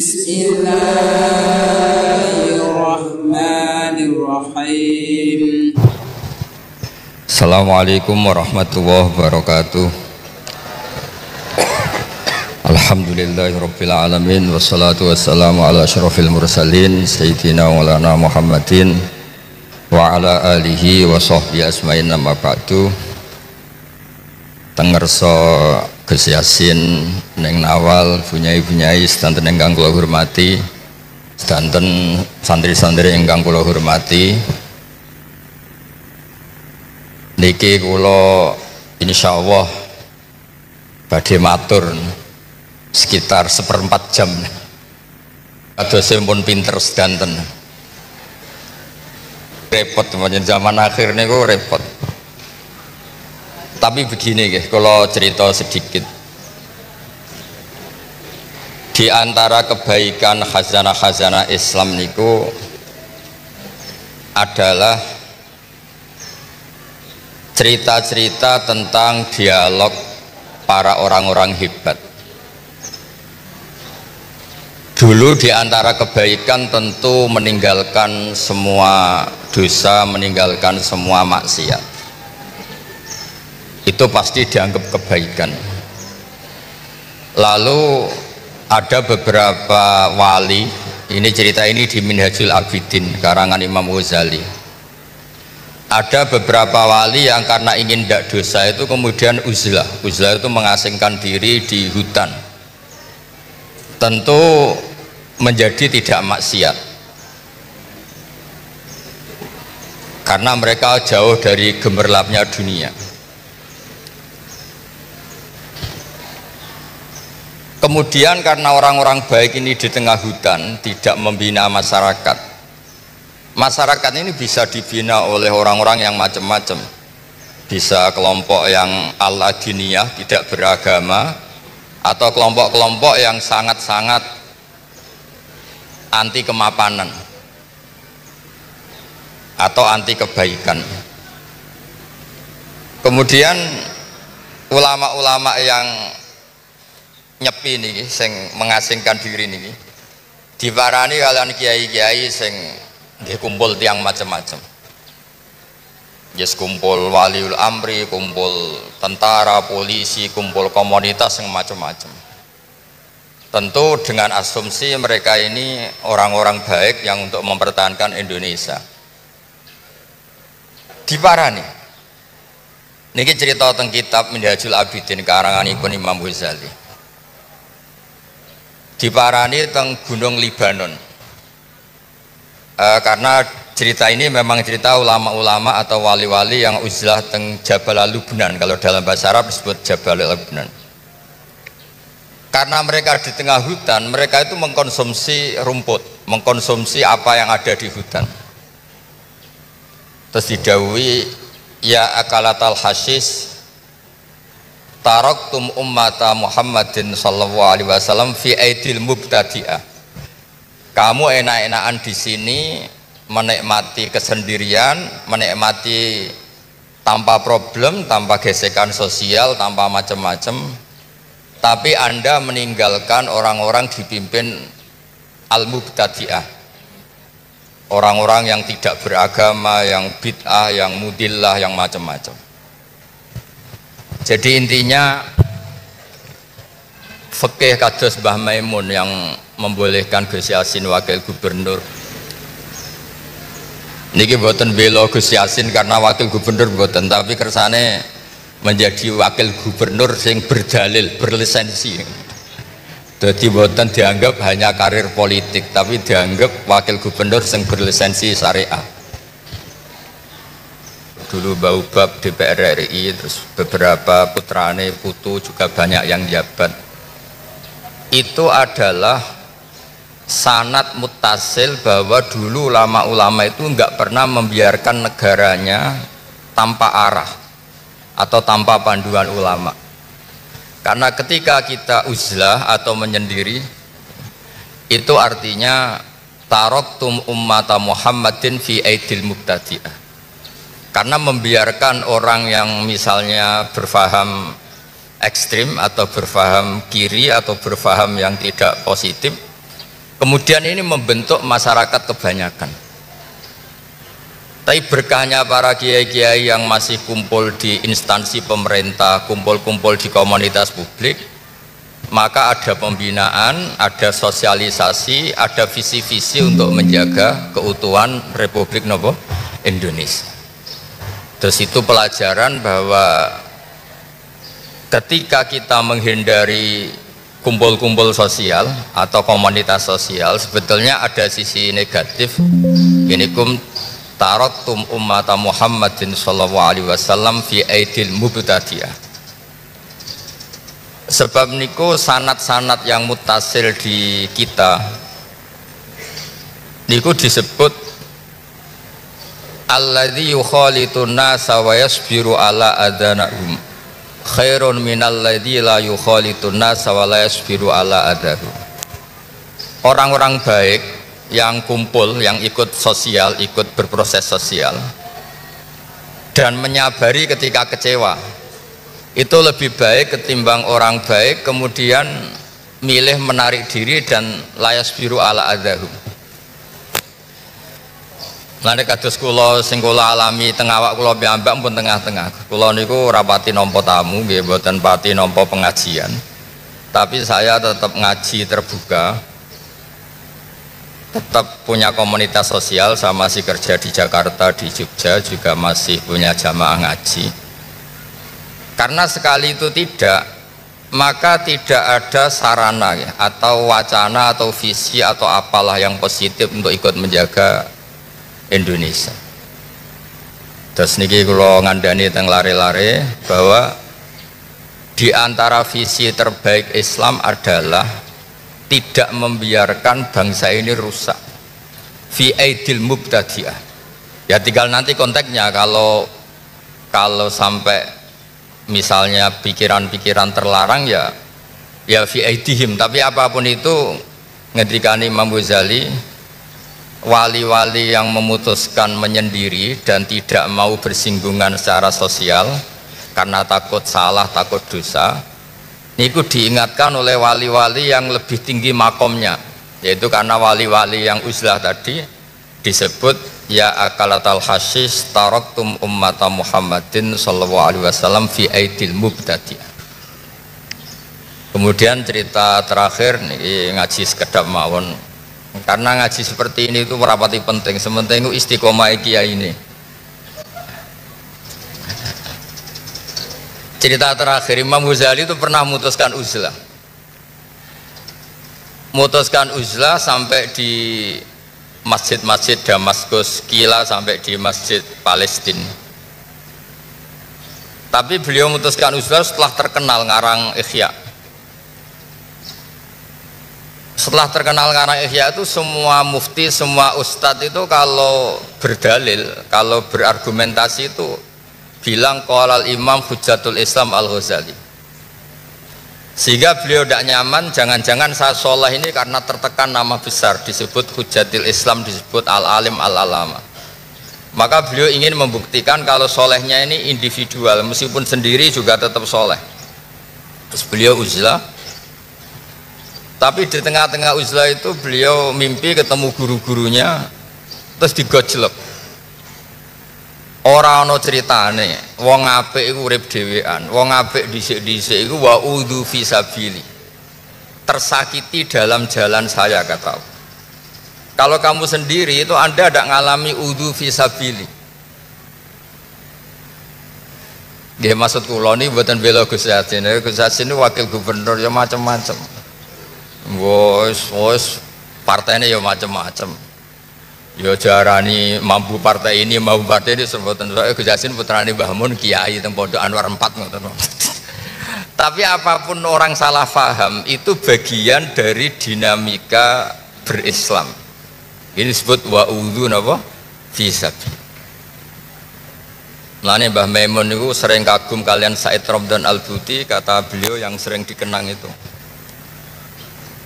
Bismillahirrahmanirrahim. Assalamualaikum warahmatullahi wabarakatuh. Alhamdulillahirabbil alamin wassalatu wassalamu ala asyrofil mursalin sayyidina maulana Muhammadin wa ala alihi wa sahbihi asmain nama ba'du. Tengerso Gus Yasin neng Nawal bunyai-bunyai sedanten ingkang kula hormati, sedanten santri-santri ingkang kula hormati. Niki kula insyaallah badhe matur sekitar 1/4 jam. Kadosipun pun pinter sedanten. Repot teman zaman akhir niku repot. Tapi begini guys, kalau cerita sedikit. Di antara kebaikan khazanah-khazanah Islam niku adalah cerita-cerita tentang dialog para orang-orang hebat. Dulu di antara kebaikan tentu meninggalkan semua dosa, meninggalkan semua maksiat. Itu pasti dianggap kebaikan. Lalu ada beberapa wali, ini cerita ini di Minhajul Abidin karangan Imam Ghazali. Ada beberapa wali yang karena ingin tidak dosa itu kemudian uzlah. Uzlah itu mengasingkan diri di hutan. Tentu menjadi tidak maksiat. Karena mereka jauh dari gemerlapnya dunia. Kemudian karena orang-orang baik ini di tengah hutan tidak membina masyarakat. Masyarakat ini bisa dibina oleh orang-orang yang macam-macam. Bisa kelompok yang al-adiniyah, tidak beragama, atau kelompok-kelompok yang sangat-sangat anti kemapanan atau anti kebaikan. Kemudian ulama-ulama yang nyepi niki sing mengasingkan diri niki diwarani kalian kiai-kiai sing nggih kumpul tiang macam-macam. Yes, kumpul waliul amri, kumpul tentara, polisi, kumpul komunitas yang macam-macam. Tentu dengan asumsi mereka ini orang-orang baik yang untuk mempertahankan Indonesia. Diparani. Niki cerita tentang kitab Minhajul Abidin karanganipun Imam Ghazali. Diparani teng Gunung Libanon. Karena cerita ini memang cerita ulama-ulama atau wali-wali yang uzlah teng Jabal Lubnan, kalau dalam bahasa Arab disebut Jabal Lubnan. Karena mereka di tengah hutan, mereka itu mengkonsumsi rumput, mengkonsumsi apa yang ada di hutan. Terus didhawuhi ya akalatal hasis taraktum ummata Muhammadin sallallahu alaihi wasallam fi aidil mubtadi'ah. Kamu enak-enakan di sini menikmati kesendirian, menikmati tanpa problem, tanpa gesekan sosial, tanpa macam-macam. Tapi Anda meninggalkan orang-orang dipimpin al-mubtadi'ah. Orang-orang yang tidak beragama, yang bid'ah, yang mudillah, yang macam-macam. Jadi intinya fikih kados Mbah Maimun yang membolehkan Gus Yasin wakil gubernur. Niki boten bela Gus Yasin karena wakil gubernur boten, tapi kersane menjadi wakil gubernur sing berdalil, berlisensi. Jadi boten dianggap hanya karir politik, tapi dianggap wakil gubernur sing berlisensi syariah. Dulu Baubab DPR RI, terus beberapa putrane putu juga banyak yang jabat. Itu adalah sanad muttasil bahwa dulu ulama-ulama itu enggak pernah membiarkan negaranya tanpa arah atau tanpa panduan ulama. Karena ketika kita uzlah atau menyendiri, itu artinya taraktum ummata Muhammadin fi aidil mubtadi'ah. Karena membiarkan orang yang misalnya berfaham ekstrim atau berfaham kiri atau berfaham yang tidak positif Kemudian ini membentuk masyarakat kebanyakan. Tapi berkahnya para kiai-kiai yang masih kumpul di instansi pemerintah, kumpul-kumpul di komunitas publik, maka ada pembinaan, ada sosialisasi, ada visi-visi untuk menjaga keutuhan Republik Indonesia. Terus itu pelajaran bahwa ketika kita menghindari kumpul-kumpul sosial atau komunitas sosial, sebetulnya ada sisi negatif. Inikum taraktum ummata Muhammadin sallallahu alaihi wasallam fi aidil mubtadi'ah. Sebab niku sanad-sanad yang mutasil di kita niku disebut alladzi yukhalitun nasa wa yasbiru ala adanahum khairun minal ladzi la yukhalitun nasa wa la yasbiru ala adahum. Orang-orang baik yang kumpul, yang ikut sosial, ikut berproses sosial dan menyabari ketika kecewa, itu lebih baik ketimbang orang baik kemudian milih menarik diri dan layas biru ala adahum. Nanti kados kula sing kula alami tengah awak kula piyambak pun tengah-tengah. Kula niku rapati nampa tamu nggih, mboten pati nampa pengajian. Tapi saya tetap ngaji terbuka. Tetap punya komunitas sosial, sama masih kerja di Jakarta, di Jogja juga masih punya jamaah ngaji. Karena sekali itu tidak, maka tidak ada sarana ya, atau wacana atau visi atau apalah yang positif untuk ikut menjaga Indonesia. Terus niki kula ngandani teng lare-lare bahwa di antara visi terbaik Islam adalah tidak membiarkan bangsa ini rusak fi aidil mubtadi'ah. Ya tinggal nanti konteksnya, kalau sampai misalnya pikiran-pikiran terlarang ya fi aidihim. Tapi apapun itu, ngendikane Imam Ghazali, wali-wali yang memutuskan menyendiri dan tidak mau bersinggungan secara sosial karena takut salah, takut dosa, niku diingatkan oleh wali-wali yang lebih tinggi makomnya, yaitu karena wali-wali yang uzlah tadi disebut ya akalatal hasis taraktum ummata Muhammadin sallallahu alaihi wasallam fi aidil mubtadi'ah. Kemudian cerita terakhir niki ngaji sekedap mawon, karena ngaji seperti ini itu merapati penting, sementing itu istiqomah kiai ini. Cerita terakhir, Imam Ghazali itu pernah memutuskan uzlah. Memutuskan uzlah sampai di masjid-masjid Damaskus, Kila sampai di masjid Palestina. Tapi beliau memutuskan uzlah setelah terkenal ngarang Ihya. Setelah terkenal ngarang Ihya itu semua mufti, semua ustadz itu kalau berdalil, kalau berargumentasi itu bilang qalal imam hujjatul Islam al-Ghazali. Sehingga beliau tidak nyaman, jangan-jangan saya soleh ini karena tertekan nama besar, disebut hujjatul Islam, disebut al-alim al-alama. Maka beliau ingin membuktikan kalau solehnya ini individual, meskipun sendiri juga tetap soleh. Terus beliau uzlah. Tapi di tengah-tengah uzlah itu beliau mimpi ketemu guru-gurunya, terus digojlok. Ora ana ceritane wong apik iku urip dhewean, wong apik dhisik-dhisik iku wa udzu fisabili, tersakiti dalam jalan saya, kata. Kalau kamu sendiri itu Anda tidak ngalami udzu fisabili. Nggih, maksud kula niki mboten bela Gus Yadin. Gus Yadin ini wakil gubernur ya macam-macam. Wos partainya ya macam-macam. Ya jarani mampu partai ini, mampu partai ini, sebutan saya Gus Yadin putrane Mbah Mun kiai teng Pondok Anwar 4 ngoten. Tapi apapun orang salah paham itu bagian dari dinamika berislam. Ini disebut wa udzu napa fisabi. Lane Mbah Maimun itu sering kagum kalian Said Ramdan Al-Buti, kata beliau yang sering dikenang itu.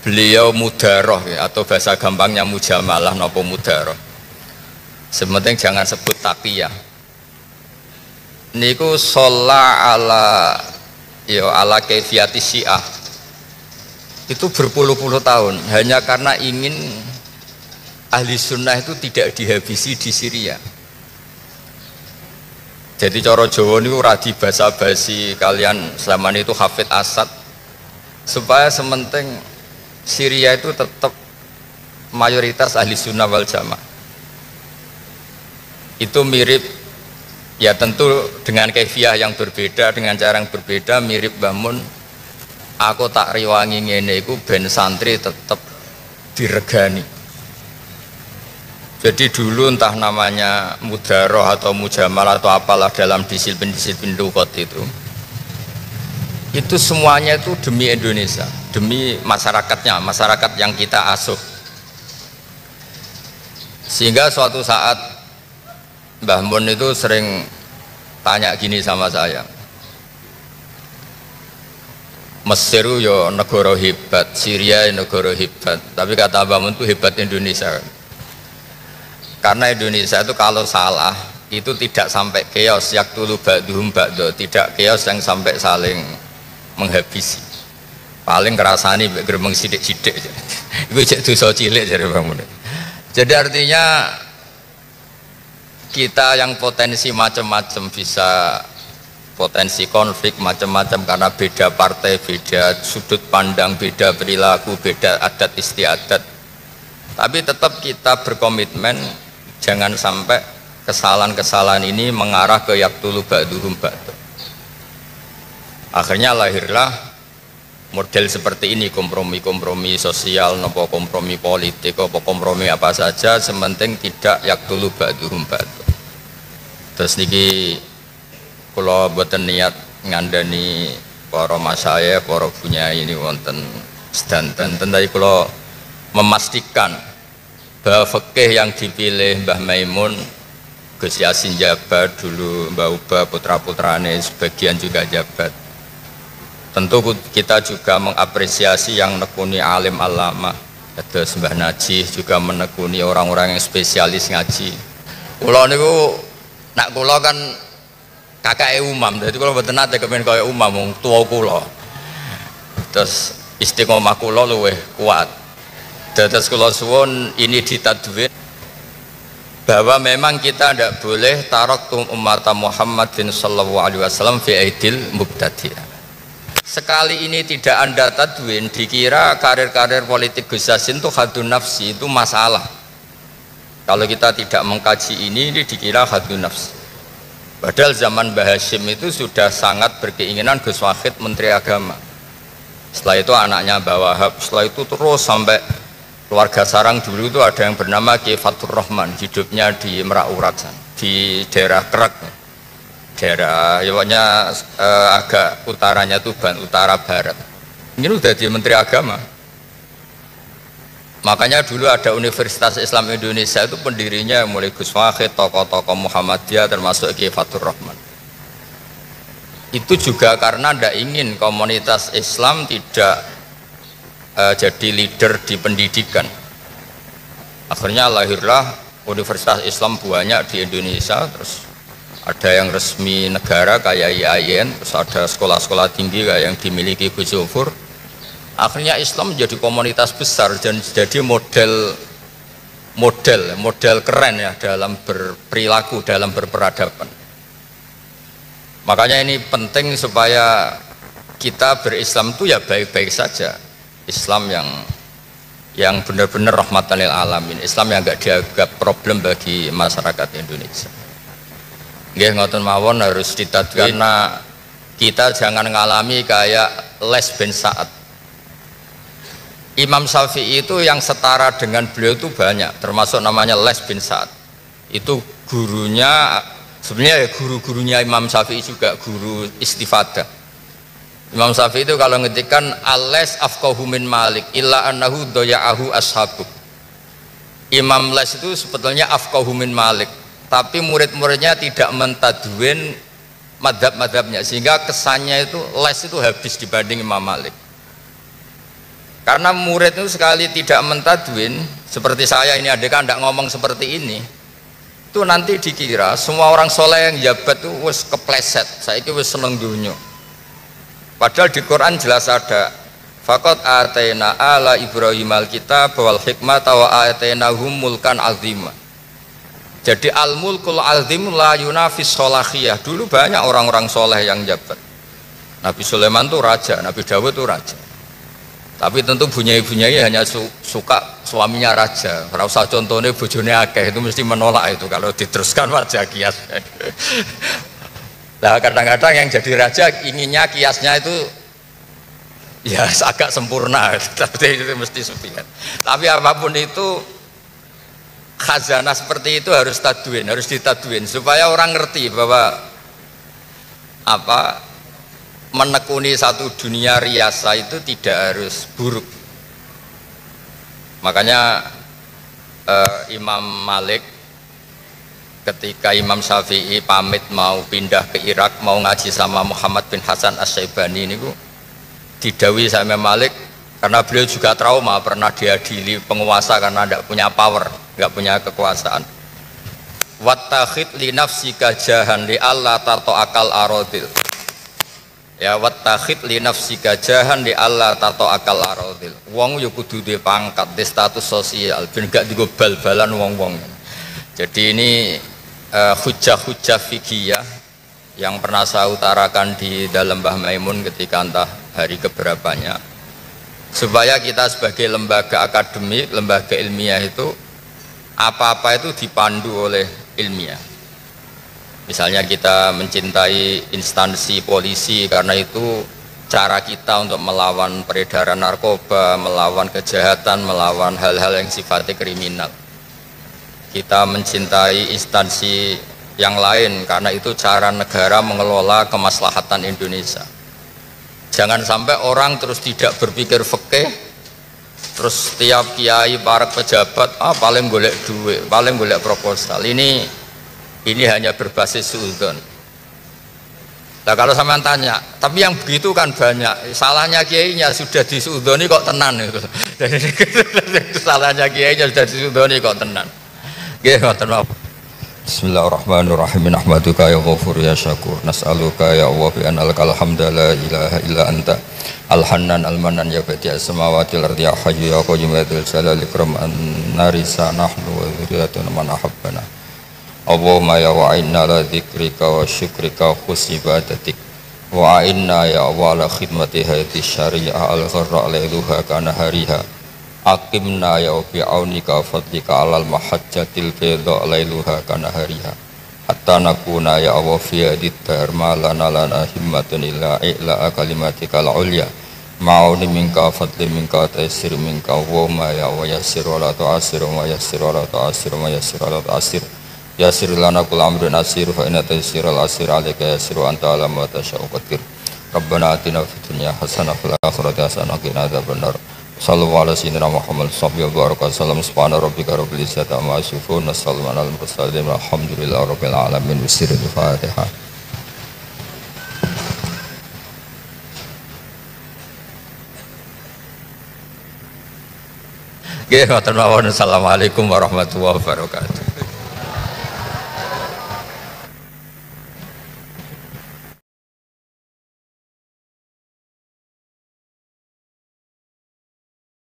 Beliau mudaroh ya, atau bahasa gampangnya mujamalah nopo mudaroh. Sementing jangan sebut taqiyah. Niku sholla ala ya ala kaifiyati syiah. itu berpuluh-puluh tahun hanya karena ingin ahli sunnah itu tidak dihabisi di Syria. Jadi cara Jawa niku ora dibasa-basi kalian zaman itu Hafid Asad supaya sementing Syria itu tetap mayoritas ahli sunnah wal jamaah. Itu mirip ya tentu dengan kefiah yang berbeda, dengan cara yang berbeda, mirip bangun aku tak riwangi ngene iku ben santri tetap diregani. Jadi dulu entah namanya mudaroh atau mujamal atau apalah dalam disiplin-disiplin lugat itu semuanya itu demi Indonesia, demi masyarakatnya, masyarakat yang kita asuh. Sehingga suatu saat Mbah Mun itu sering tanya gini sama saya, Mesir yo negara hebat, Syria negara hebat, tapi kata Mbah Mun itu hebat Indonesia. Karena Indonesia itu kalau salah itu tidak sampai chaos, yaktulu ba'duhum ba'do, tidak chaos yang sampai saling menghabisi. Paling kerasani gerbang sidik-sidik. Itu cek dosa cilik jadi bangun. Jadi artinya kita yang potensi macam-macam bisa potensi konflik macam-macam karena beda partai, beda sudut pandang, beda perilaku, beda adat istiadat. Tapi tetap kita berkomitmen jangan sampai kesalahan-kesalahan ini mengarah ke yaktulu ba'duhum ba'du. Akhirnya lahirlah model seperti ini, kompromi-kompromi sosial, nopo kompromi politik, nopo kompromi apa saja, sementing tidak yaktulu ba'duhum ba'du. Terus niki kula boten niat ngandani para masyayikh, para bunyai ini wonten sedanten, tapi kula memastikan bahwa fikih yang dipilih Mbah Maimun, Gus Yasin jabat dulu, Mbah Uba putra-putrane sebagian juga jabat. Tentu kita juga mengapresiasi yang nekuni alim alama, terus Mbah Najih juga menekuni orang-orang yang spesialis ngaji. Kula niku nak kula kan kakake umam, jadi kula mboten nate kepen kaya umam wong tuwa kula. Terus istiqomah kula luwih kuat. Dados kula suwun ini ditadwin bahwa memang kita tidak boleh taraktum umat Muhammadin sallallahu alaihi wasallam fi aidil mubtadi'ah. Sekali ini tidak Anda tadwin, dikira karir-karir politik Gus Yasin itu hadun nafsi, itu masalah. Kalau kita tidak mengkaji ini dikira hadun nafsi. Padahal zaman Mbah Hashim itu sudah sangat berkeinginan Gus Wahid Menteri Agama. Setelah itu anaknya Mbah Wahab, setelah itu terus sampai keluarga Sarang dulu itu ada yang bernama Ki Fatur Rahman, hidupnya di Merak Urat, di daerah Kerak, daerah pokoknya agak utaranya Tuban, utara barat. Ini udah di Menteri Agama. Makanya dulu ada Universitas Islam Indonesia itu pendirinya mulai Gus Wahid, tokoh-tokoh Muhammadiyah termasuk Ki Fatur Rahman. Itu juga karena tidak ingin komunitas Islam tidak jadi leader di pendidikan. Akhirnya lahirlah Universitas Islam banyak di Indonesia, terus ada yang resmi negara kayak IAIN, terus ada sekolah-sekolah tinggi kayak yang dimiliki Gus Zofur. Akhirnya Islam menjadi komunitas besar dan jadi model keren ya dalam berperilaku, dalam berperadaban. Makanya ini penting supaya kita berislam itu ya baik-baik saja. Islam yang benar-benar rahmatan lil alamin, Islam yang enggak dianggap problem bagi masyarakat Indonesia. Nggih ngoten mawon harus ditadwin karena kita jangan ngalami kayak Les bin Sa'ad. Imam Syafi'i itu yang setara dengan beliau itu banyak, termasuk namanya Les bin Sa'ad. Itu gurunya, sebenarnya guru-gurunya Imam Syafi'i juga guru istifadah. Imam Syafi'i itu kalau ngetikan al-les afqahu min Malik illa annahu doya'ahu ashabu. Imam Les itu sebetulnya afqahu min Malik, tapi murid-muridnya tidak mentadwin madhab-madhabnya, sehingga kesannya itu Les itu habis dibanding Imam Malik. Karena murid itu sekali tidak mentadwin, seperti saya ini adik kan tidak ngomong seperti ini, itu nanti dikira semua orang soleh yang jabat itu wis kepleset, saya itu wis seneng dunya. Padahal di Quran jelas ada Faqad ataina ala Ibrahim alkitab wal hikmata wa atainahum mulkan azima. Jadi al-mulkul azim la yunafis sholahiyah. Dulu banyak orang-orang soleh yang jabat. Nabi Sulaiman itu raja, Nabi Dawud itu raja. Tapi tentu bunyai-bunyai hanya suka suaminya raja. Ora usah contohnya bojone akeh, itu mesti menolak itu kalau diteruskan wajah kias. Nah kadang-kadang yang jadi raja inginnya kiasnya itu ya agak sempurna, tapi itu mesti supian. Tapi apapun itu khazanah seperti itu harus tadwin, harus ditadwin supaya orang ngerti bahwa apa menekuni satu dunia riasa itu tidak harus buruk. Makanya Imam Malik ketika Imam Syafi'i pamit mau pindah ke Irak, mau ngaji sama Muhammad bin Hasan As-Syaibani ini didawi sama Malik karena beliau juga trauma pernah diadili penguasa karena tidak punya power, nggak punya kekuasaan. Wattakhid li nafsika jahan li alla tarto akal arodil. Ya wattakhid li nafsika jahan li alla tarto akal arodil. Wong yo kudu duwe pangkat, di status sosial, ben gak digo bal-balan wong-wong. Jadi ini hujah-hujah fikih yang pernah saya utarakan di dalam Mbah Maimun ketika entah hari keberapanya, supaya kita sebagai lembaga akademik, lembaga ilmiah itu apa-apa itu dipandu oleh ilmiah. Misalnya kita mencintai instansi polisi karena itu cara kita untuk melawan peredaran narkoba, melawan kejahatan, melawan hal-hal yang sifatnya kriminal. Kita mencintai instansi yang lain karena itu cara negara mengelola kemaslahatan Indonesia. Jangan sampai orang terus tidak berpikir fikih, terus setiap kiai, para pejabat paling golek duit, paling golek proposal. Ini hanya berbasis suudzon. Nah kalau sampean tanya, tapi yang begitu kan banyak. Salahnya kiainya sudah disuudzoni kok tenan itu. Salahnya kiainya sudah disuudzoni kok tenan. Bismillahirrahmanirrahim. Nahmaduka ya ghafur ya syakur, nas'aluka ya Allah bi anna lakal hamda la ilaha illa anta al-hannan al-mannan ya badi'as samawati wal ardi ya hayyu ya qayyum ya dzal jalali ikram an narisa nahnu wa dzurriyyatuna man ahabbana. Allahumma ya wa'inna ala dzikrika wa syukrika wa husni ibadatik wa a'inna ya Allah ala khidmati hadhihi syari'ah al-gharra alailuha kana hariha. Aqimna ya bi'aunika fadlika alal mahajjatil bayda lailuha kana hariha hatta nakuna ya Allah fi hadid dharma lana himmatun illa i'la kalimatika al-ulya ma'uni minka fadli minka taysir minka wa ya wa yassir wa la tu'assir wa yassir wa la tu'assir wa yassir wa la tu'assir yassir lana kull amrin asir fa inna taysir al-asir alayka yassir wa anta alam wa tasha'u qadir. Rabbana atina fid dunya hasanah wa fil akhirati hasanah wa qina adzabannar. Sallallahu alaihi wa sallam Muhammad sallallahu alaihi wa sallam subhana rabbika rabbil izzati amma yasifun wa salamun alal mursalin walhamdulillahi rabbil alamin. Bismillahir Fatihah. Nggih, assalamualaikum warahmatullahi wabarakatuh.